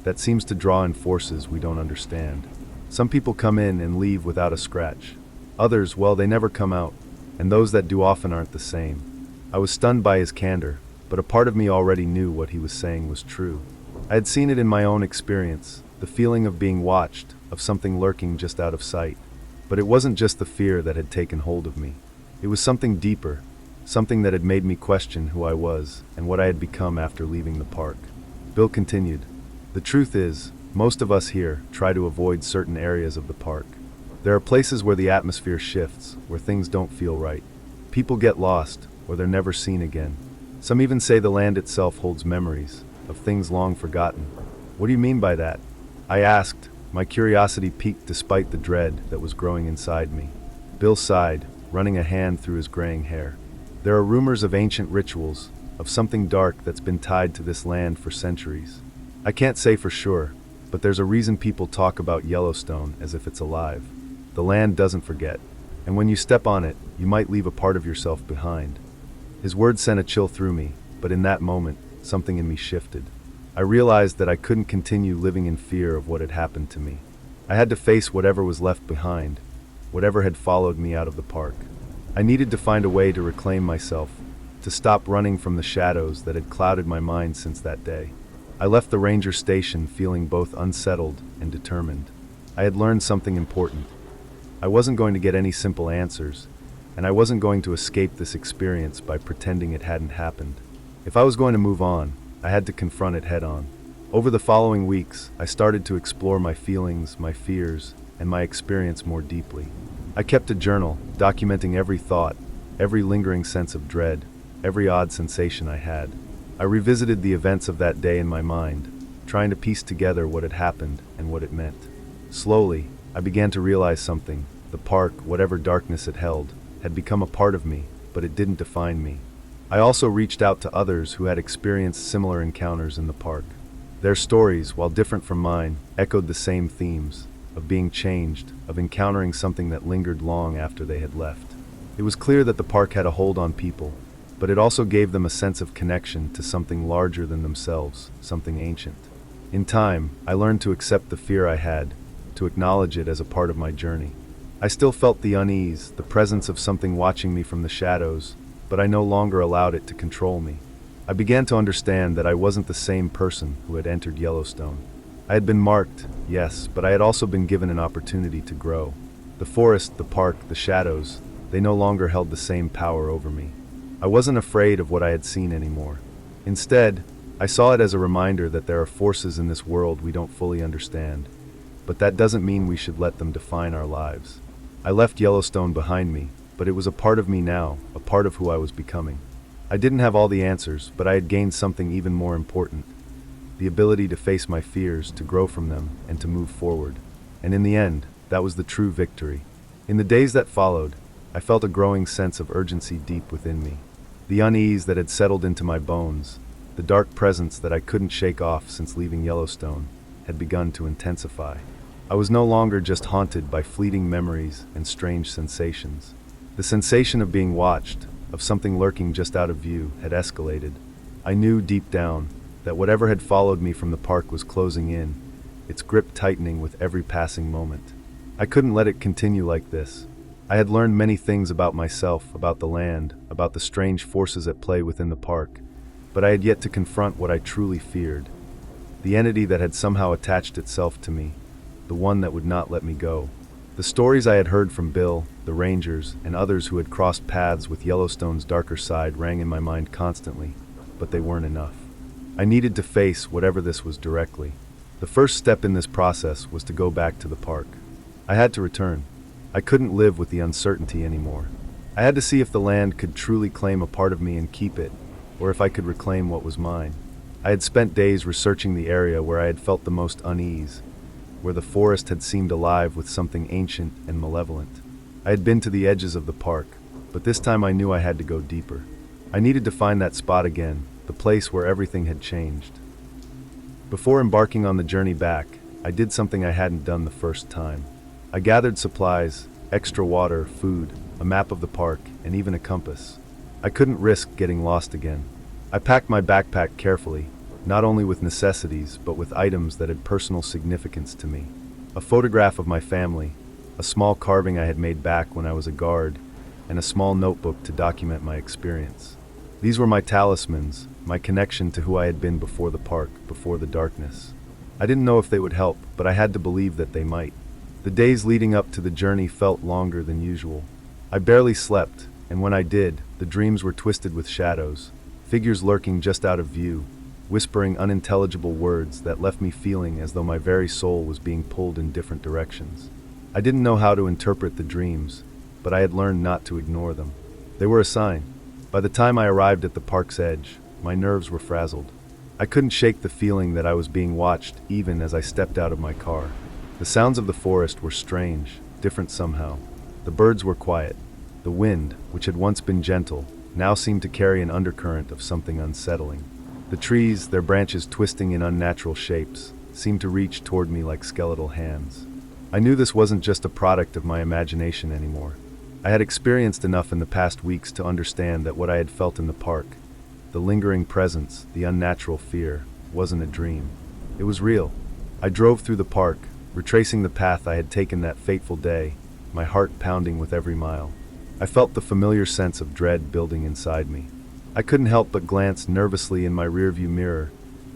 [SPEAKER 1] that seems to draw in forces we don't understand. Some people come in and leave without a scratch. Others, well, they never come out, and those that do often aren't the same." I was stunned by his candor, but a part of me already knew what he was saying was true. I had seen it in my own experience, the feeling of being watched, of something lurking just out of sight. But it wasn't just the fear that had taken hold of me. It was something deeper, something that had made me question who I was and what I had become after leaving the park. Bill continued, "The truth is, most of us here try to avoid certain areas of the park. There are places where the atmosphere shifts, where things don't feel right. People get lost, or they're never seen again. Some even say the land itself holds memories of things long forgotten." "What do you mean by that?" I asked, my curiosity piqued despite the dread that was growing inside me. Bill sighed, running a hand through his graying hair. "There are rumors of ancient rituals, of something dark that's been tied to this land for centuries. I can't say for sure, but there's a reason people talk about Yellowstone as if it's alive. The land doesn't forget, and when you step on it, you might leave a part of yourself behind." His words sent a chill through me, but in that moment, something in me shifted. I realized that I couldn't continue living in fear of what had happened to me. I had to face whatever was left behind, whatever had followed me out of the park. I needed to find a way to reclaim myself, to stop running from the shadows that had clouded my mind since that day. I left the ranger station feeling both unsettled and determined. I had learned something important. I wasn't going to get any simple answers, and I wasn't going to escape this experience by pretending it hadn't happened. If I was going to move on, I had to confront it head on. Over the following weeks, I started to explore my feelings, my fears, and my experience more deeply. I kept a journal, documenting every thought, every lingering sense of dread, every odd sensation I had. I revisited the events of that day in my mind, trying to piece together what had happened and what it meant. Slowly, I began to realize something. The park, whatever darkness it held, had become a part of me, but it didn't define me. I also reached out to others who had experienced similar encounters in the park. Their stories, while different from mine, echoed the same themes, of being changed, of encountering something that lingered long after they had left. It was clear that the park had a hold on people, but it also gave them a sense of connection to something larger than themselves, something ancient. In time, I learned to accept the fear I had, to acknowledge it as a part of my journey. I still felt the unease, the presence of something watching me from the shadows, but I no longer allowed it to control me. I began to understand that I wasn't the same person who had entered Yellowstone. I had been marked, yes, but I had also been given an opportunity to grow. The forest, the park, the shadows, they no longer held the same power over me. I wasn't afraid of what I had seen anymore. Instead, I saw it as a reminder that there are forces in this world we don't fully understand, but that doesn't mean we should let them define our lives. I left Yellowstone behind me, but it was a part of me now, a part of who I was becoming. I didn't have all the answers, but I had gained something even more important: the ability to face my fears, to grow from them, and to move forward. And in the end, that was the true victory. In the days that followed, I felt a growing sense of urgency deep within me. The unease that had settled into my bones, the dark presence that I couldn't shake off since leaving Yellowstone, had begun to intensify. I was no longer just haunted by fleeting memories and strange sensations. The sensation of being watched, of something lurking just out of view, had escalated. I knew deep down that whatever had followed me from the park was closing in, its grip tightening with every passing moment. I couldn't let it continue like this. I had learned many things about myself, about the land, about the strange forces at play within the park, but I had yet to confront what I truly feared. The entity that had somehow attached itself to me, the one that would not let me go. The stories I had heard from Bill, the rangers, and others who had crossed paths with Yellowstone's darker side rang in my mind constantly, but they weren't enough. I needed to face whatever this was directly. The first step in this process was to go back to the park. I had to return. I couldn't live with the uncertainty anymore. I had to see if the land could truly claim a part of me and keep it, or if I could reclaim what was mine. I had spent days researching the area where I had felt the most unease, where the forest had seemed alive with something ancient and malevolent. I had been to the edges of the park, but this time I knew I had to go deeper. I needed to find that spot again, the place where everything had changed. Before embarking on the journey back, I did something I hadn't done the first time. I gathered supplies, extra water, food, a map of the park, and even a compass. I couldn't risk getting lost again. I packed my backpack carefully, not only with necessities, but with items that had personal significance to me. A photograph of my family, a small carving I had made back when I was a guard, and a small notebook to document my experience. These were my talismans, my connection to who I had been before the park, before the darkness. I didn't know if they would help, but I had to believe that they might. The days leading up to the journey felt longer than usual. I barely slept, and when I did, the dreams were twisted with shadows, figures lurking just out of view, whispering unintelligible words that left me feeling as though my very soul was being pulled in different directions. I didn't know how to interpret the dreams, but I had learned not to ignore them. They were a sign. By the time I arrived at the park's edge, my nerves were frazzled. I couldn't shake the feeling that I was being watched even as I stepped out of my car. The sounds of the forest were strange, different somehow. The birds were quiet. The wind, which had once been gentle, now seemed to carry an undercurrent of something unsettling. The trees, their branches twisting in unnatural shapes, seemed to reach toward me like skeletal hands. I knew this wasn't just a product of my imagination anymore. I had experienced enough in the past weeks to understand that what I had felt in the park, the lingering presence, the unnatural fear, wasn't a dream. It was real. I drove through the park, retracing the path I had taken that fateful day, my heart pounding with every mile. I felt the familiar sense of dread building inside me. I couldn't help but glance nervously in my rearview mirror,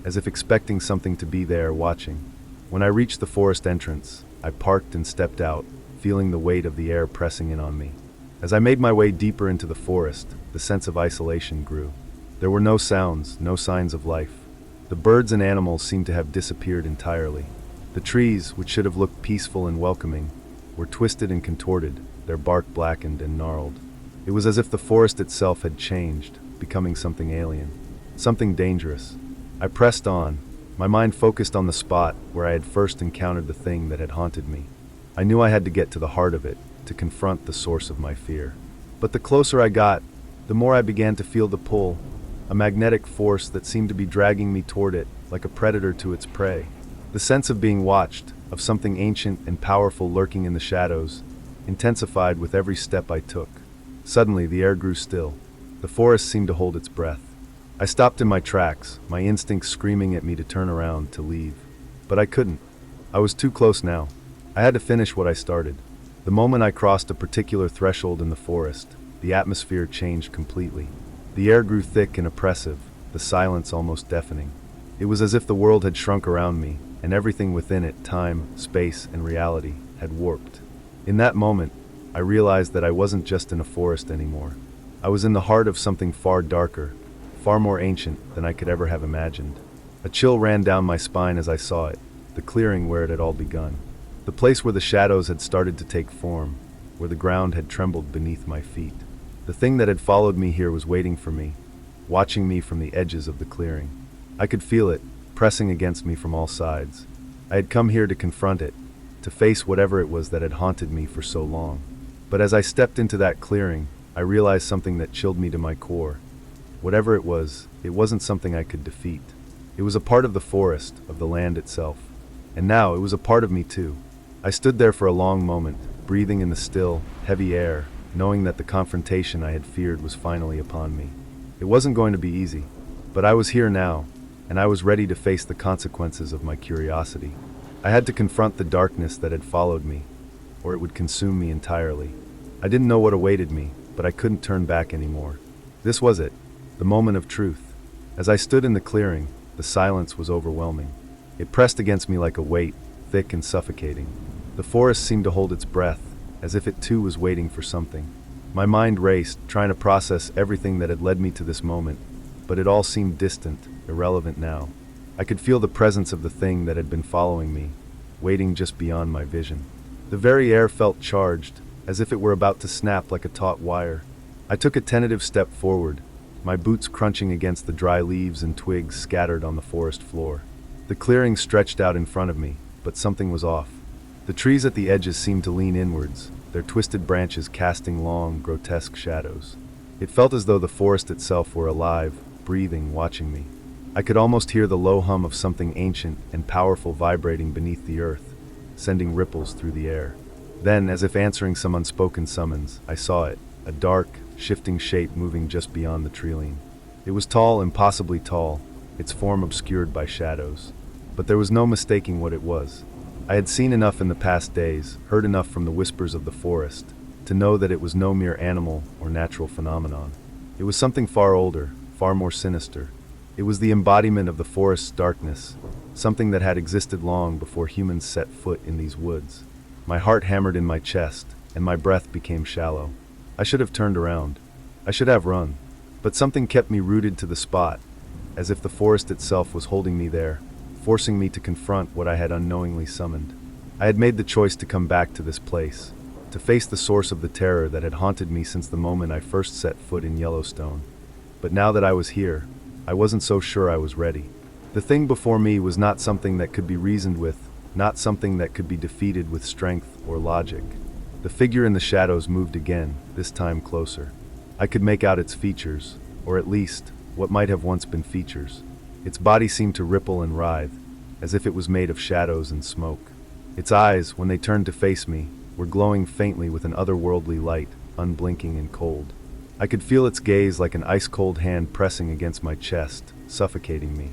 [SPEAKER 1] as if expecting something to be there watching. When I reached the forest entrance, I parked and stepped out, feeling the weight of the air pressing in on me. As I made my way deeper into the forest, the sense of isolation grew. There were no sounds, no signs of life. The birds and animals seemed to have disappeared entirely. The trees, which should have looked peaceful and welcoming, were twisted and contorted, their bark blackened and gnarled. It was as if the forest itself had changed, becoming something alien, something dangerous. I pressed on, my mind focused on the spot where I had first encountered the thing that had haunted me. I knew I had to get to the heart of it, to confront the source of my fear. But the closer I got, the more I began to feel the pull, a magnetic force that seemed to be dragging me toward it, like a predator to its prey. The sense of being watched, of something ancient and powerful lurking in the shadows, intensified with every step I took. Suddenly, the air grew still. The forest seemed to hold its breath. I stopped in my tracks, my instincts screaming at me to turn around, to leave. But I couldn't. I was too close now. I had to finish what I started. The moment I crossed a particular threshold in the forest, the atmosphere changed completely. The air grew thick and oppressive, the silence almost deafening. It was as if the world had shrunk around me, and everything within it, time, space, and reality, had warped. In that moment, I realized that I wasn't just in a forest anymore. I was in the heart of something far darker, far more ancient than I could ever have imagined. A chill ran down my spine as I saw it, the clearing where it had all begun. The place where the shadows had started to take form, where the ground had trembled beneath my feet. The thing that had followed me here was waiting for me, watching me from the edges of the clearing. I could feel it, pressing against me from all sides. I had come here to confront it, to face whatever it was that had haunted me for so long. But as I stepped into that clearing, I realized something that chilled me to my core. Whatever it wasn't something I could defeat. It was a part of the forest, of the land itself. And now it was a part of me too. I stood there for a long moment, breathing in the still, heavy air, knowing that the confrontation I had feared was finally upon me. It wasn't going to be easy, but I was here now, and I was ready to face the consequences of my curiosity. I had to confront the darkness that had followed me, or it would consume me entirely. I didn't know what awaited me, but I couldn't turn back anymore. This was it, the moment of truth. As I stood in the clearing, the silence was overwhelming. It pressed against me like a weight, thick and suffocating. The forest seemed to hold its breath, as if it too was waiting for something. My mind raced, trying to process everything that had led me to this moment, but it all seemed distant, irrelevant now. I could feel the presence of the thing that had been following me, waiting just beyond my vision. The very air felt charged, as if it were about to snap like a taut wire. I took a tentative step forward, my boots crunching against the dry leaves and twigs scattered on the forest floor. The clearing stretched out in front of me, but something was off. The trees at the edges seemed to lean inwards, their twisted branches casting long, grotesque shadows. It felt as though the forest itself were alive, breathing, watching me. I could almost hear the low hum of something ancient and powerful vibrating beneath the earth, sending ripples through the air. Then, as if answering some unspoken summons, I saw it, a dark, shifting shape moving just beyond the treeline. It was tall, impossibly tall, its form obscured by shadows. But there was no mistaking what it was. I had seen enough in the past days, heard enough from the whispers of the forest, to know that it was no mere animal or natural phenomenon. It was something far older, far more sinister. It was the embodiment of the forest's darkness, something that had existed long before humans set foot in these woods. My heart hammered in my chest, and my breath became shallow. I should have turned around. I should have run. But something kept me rooted to the spot, as if the forest itself was holding me there, forcing me to confront what I had unknowingly summoned. I had made the choice to come back to this place, to face the source of the terror that had haunted me since the moment I first set foot in Yellowstone. But now that I was here, I wasn't so sure I was ready. The thing before me was not something that could be reasoned with, not something that could be defeated with strength or logic. The figure in the shadows moved again, this time closer. I could make out its features, or at least, what might have once been features. Its body seemed to ripple and writhe, as if it was made of shadows and smoke. Its eyes, when they turned to face me, were glowing faintly with an otherworldly light, unblinking and cold. I could feel its gaze like an ice-cold hand pressing against my chest, suffocating me.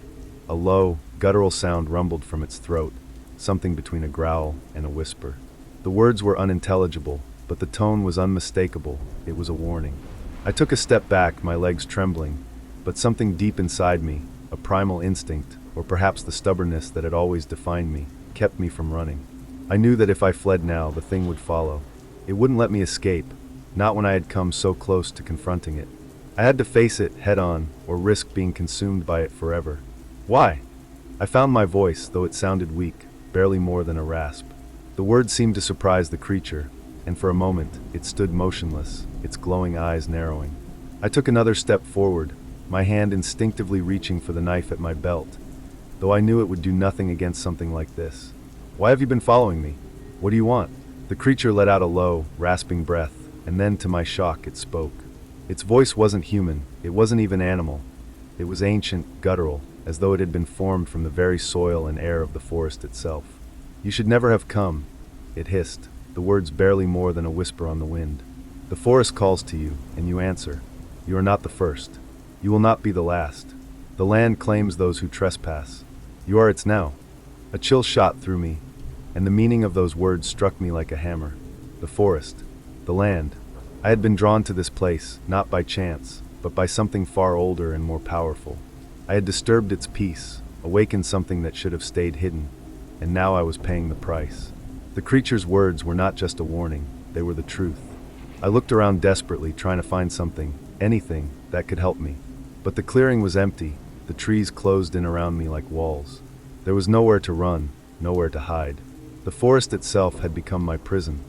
[SPEAKER 1] A low, guttural sound rumbled from its throat, something between a growl and a whisper. The words were unintelligible, but the tone was unmistakable. It was a warning. I took a step back, my legs trembling, but something deep inside me, a primal instinct, or perhaps the stubbornness that had always defined me, kept me from running. I knew that if I fled now, the thing would follow. It wouldn't let me escape, not when I had come so close to confronting it. I had to face it head-on, or risk being consumed by it forever. Why? I found my voice, though it sounded weak, barely more than a rasp. The words seemed to surprise the creature, and for a moment, it stood motionless, its glowing eyes narrowing. I took another step forward, my hand instinctively reaching for the knife at my belt, though I knew it would do nothing against something like this. Why have you been following me? What do you want? The creature let out a low, rasping breath, and then, to my shock, it spoke. Its voice wasn't human, it wasn't even animal. It was ancient, guttural, as though it had been formed from the very soil and air of the forest itself. You should never have come, it hissed, the words barely more than a whisper on the wind. The forest calls to you, and you answer. You are not the first. You will not be the last. The land claims those who trespass. You are its now. A chill shot through me, and the meaning of those words struck me like a hammer. The forest. The land. I had been drawn to this place, not by chance, but by something far older and more powerful. I had disturbed its peace, awakened something that should have stayed hidden, and now I was paying the price. The creature's words were not just a warning, they were the truth. I looked around desperately, trying to find something, anything, that could help me. But the clearing was empty, the trees closed in around me like walls. There was nowhere to run, nowhere to hide. The forest itself had become my prison.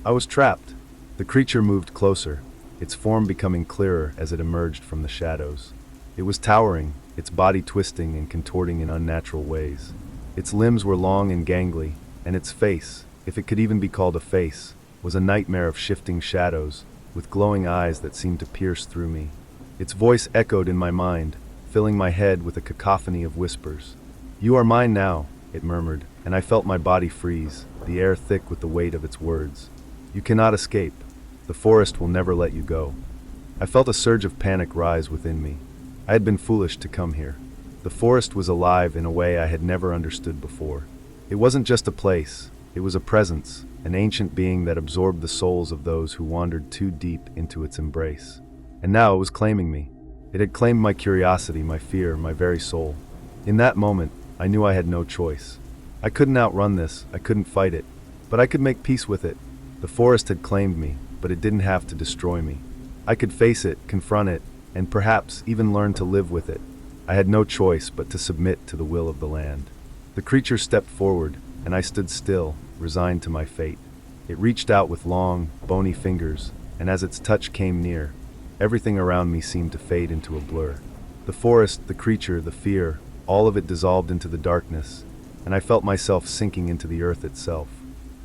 [SPEAKER 1] I was trapped. The creature moved closer, its form becoming clearer as it emerged from the shadows. It was towering, its body twisting and contorting in unnatural ways. Its limbs were long and gangly, and its face, if it could even be called a face, was a nightmare of shifting shadows, with glowing eyes that seemed to pierce through me. Its voice echoed in my mind, filling my head with a cacophony of whispers. "You are mine now," it murmured, and I felt my body freeze, the air thick with the weight of its words. "You cannot escape. The forest will never let you go." I felt a surge of panic rise within me. I had been foolish to come here. The forest was alive in a way I had never understood before. It wasn't just a place, it was a presence, an ancient being that absorbed the souls of those who wandered too deep into its embrace. And now it was claiming me. It had claimed my curiosity, my fear, my very soul. In that moment, I knew I had no choice. I couldn't outrun this, I couldn't fight it, but I could make peace with it. The forest had claimed me, but it didn't have to destroy me. I could face it, confront it, and perhaps even learn to live with it. I had no choice but to submit to the will of the land. The creature stepped forward, and I stood still, resigned to my fate. It reached out with long, bony fingers, and as its touch came near, everything around me seemed to fade into a blur. The forest, the creature, the fear, all of it dissolved into the darkness, and I felt myself sinking into the earth itself.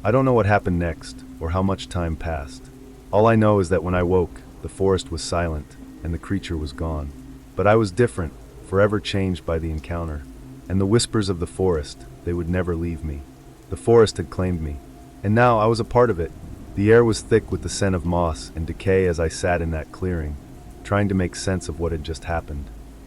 [SPEAKER 1] I don't know what happened next, or how much time passed. All I know is that when I woke, the forest was silent, and the creature was gone. But I was different, forever changed by the encounter. And the whispers of the forest, they would never leave me. The forest had claimed me, and now I was a part of it. The air was thick with the scent of moss and decay as I sat in that clearing, trying to make sense of what had just happened.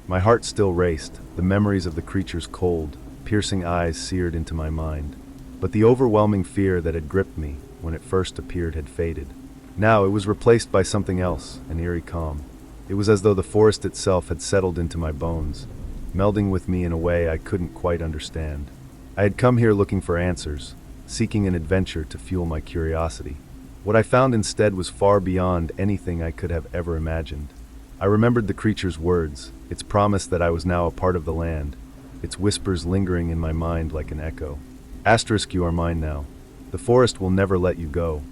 [SPEAKER 1] My heart still raced, the memories of the creature's cold, piercing eyes seared into my mind. But the overwhelming fear that had gripped me when it first appeared had faded. Now it was replaced by something else, an eerie calm. It was as though the forest itself had settled into my bones, melding with me in a way I couldn't quite understand. I had come here looking for answers, seeking an adventure to fuel my curiosity. What I found instead was far beyond anything I could have ever imagined. I remembered the creature's words, its promise that I was now a part of the land, its whispers lingering in my mind like an echo. Asterisk, you are mine now. The forest will never let you go.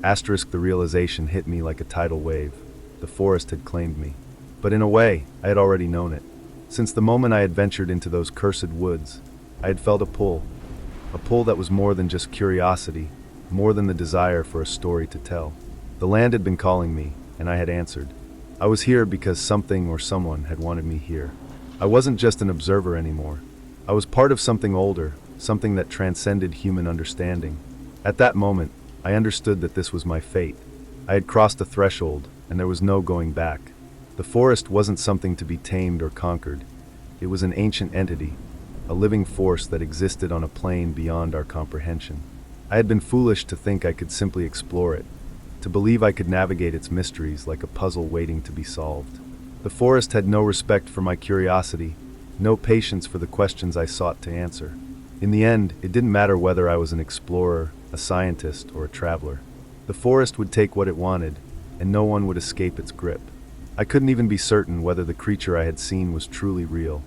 [SPEAKER 1] Asterisk, the realization hit me like a tidal wave. The forest had claimed me. But in a way, I had already known it. Since the moment I had ventured into those cursed woods, I had felt a pull that was more than just curiosity, more than the desire for a story to tell. The land had been calling me, and I had answered. I was here because something or someone had wanted me here. I wasn't just an observer anymore. I was part of something older, something that transcended human understanding. At that moment, I understood that this was my fate. I had crossed a threshold, and there was no going back. The forest wasn't something to be tamed or conquered. It was an ancient entity, a living force that existed on a plane beyond our comprehension. I had been foolish to think I could simply explore it, to believe I could navigate its mysteries like a puzzle waiting to be solved. The forest had no respect for my curiosity, no patience for the questions I sought to answer. In the end, it didn't matter whether I was an explorer, a scientist, or a traveler. The forest would take what it wanted, and no one would escape its grip. I couldn't even be certain whether the creature I had seen was truly real,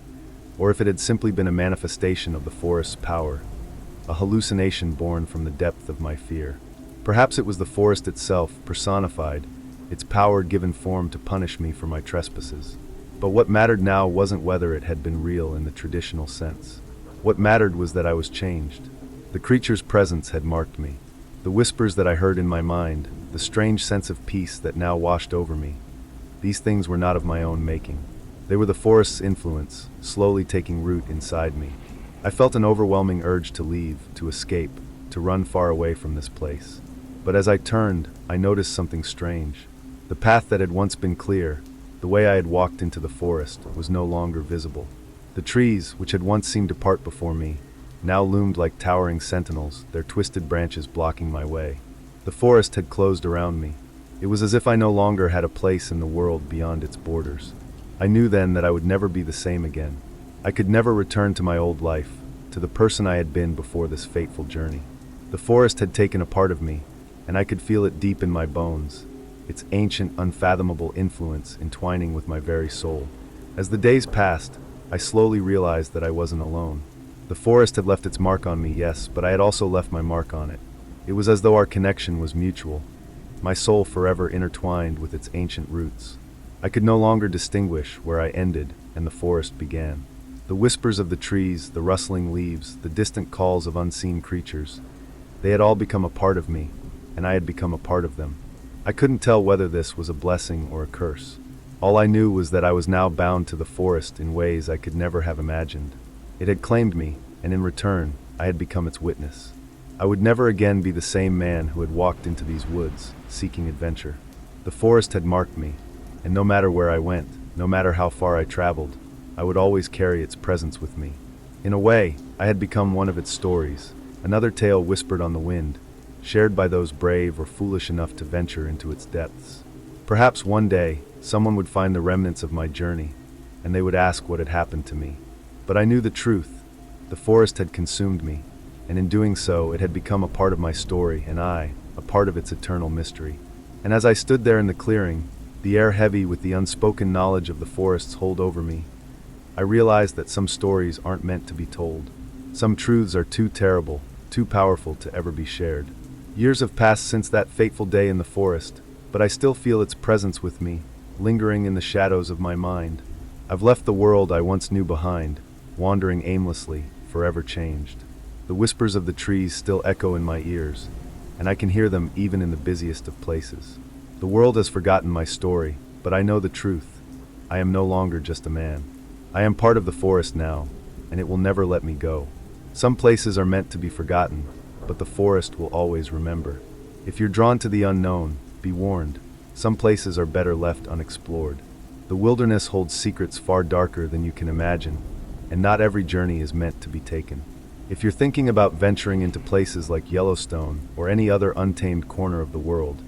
[SPEAKER 1] or if it had simply been a manifestation of the forest's power, a hallucination born from the depth of my fear. Perhaps it was the forest itself, personified, its power given form to punish me for my trespasses. But what mattered now wasn't whether it had been real in the traditional sense. What mattered was that I was changed. The creature's presence had marked me. The whispers that I heard in my mind, the strange sense of peace that now washed over me, these things were not of my own making. They were the forest's influence, slowly taking root inside me. I felt an overwhelming urge to leave, to escape, to run far away from this place. But as I turned, I noticed something strange. The path that had once been clear, the way I had walked into the forest, was no longer visible. The trees, which had once seemed to part before me, now loomed like towering sentinels, their twisted branches blocking my way. The forest had closed around me. It was as if I no longer had a place in the world beyond its borders. I knew then that I would never be the same again. I could never return to my old life, to the person I had been before this fateful journey. The forest had taken a part of me, and I could feel it deep in my bones, its ancient, unfathomable influence entwining with my very soul. As the days passed, I slowly realized that I wasn't alone. The forest had left its mark on me, yes, but I had also left my mark on it. It was as though our connection was mutual. my soul forever intertwined with its ancient roots. I could no longer distinguish where I ended and the forest began. The whispers of the trees, the rustling leaves, the distant calls of unseen creatures, they had all become a part of me, and I had become a part of them. I couldn't tell whether this was a blessing or a curse. All I knew was that I was now bound to the forest in ways I could never have imagined. It had claimed me, and in return, I had become its witness. I would never again be the same man who had walked into these woods, seeking adventure. The forest had marked me, and no matter where I went, no matter how far I traveled, I would always carry its presence with me. In a way, I had become one of its stories, another tale whispered on the wind, shared by those brave or foolish enough to venture into its depths. Perhaps one day, someone would find the remnants of my journey, and they would ask what had happened to me. But I knew the truth. The forest had consumed me, and in doing so, it had become a part of my story, and I, a part of its eternal mystery. And as I stood there in the clearing, the air heavy with the unspoken knowledge of the forest's hold over me, I realized that some stories aren't meant to be told. Some truths are too terrible, too powerful to ever be shared. Years have passed since that fateful day in the forest, but I still feel its presence with me, lingering in the shadows of my mind. I've left the world I once knew behind, wandering aimlessly, forever changed. The whispers of the trees still echo in my ears, and I can hear them even in the busiest of places. The world has forgotten my story, but I know the truth. I am no longer just a man. I am part of the forest now, and it will never let me go. Some places are meant to be forgotten, but the forest will always remember. If you're drawn to the unknown, be warned. Some places are better left unexplored. The wilderness holds secrets far darker than you can imagine, and not every journey is meant to be taken. If you're thinking about venturing into places like Yellowstone or any other untamed corner of the world,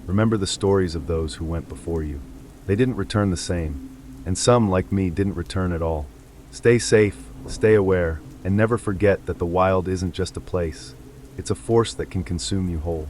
[SPEAKER 1] remember the stories of those who went before you. They didn't return the same, and some, like me, didn't return at all. Stay safe, stay aware, and never forget that the wild isn't just a place. It's a force that can consume you whole.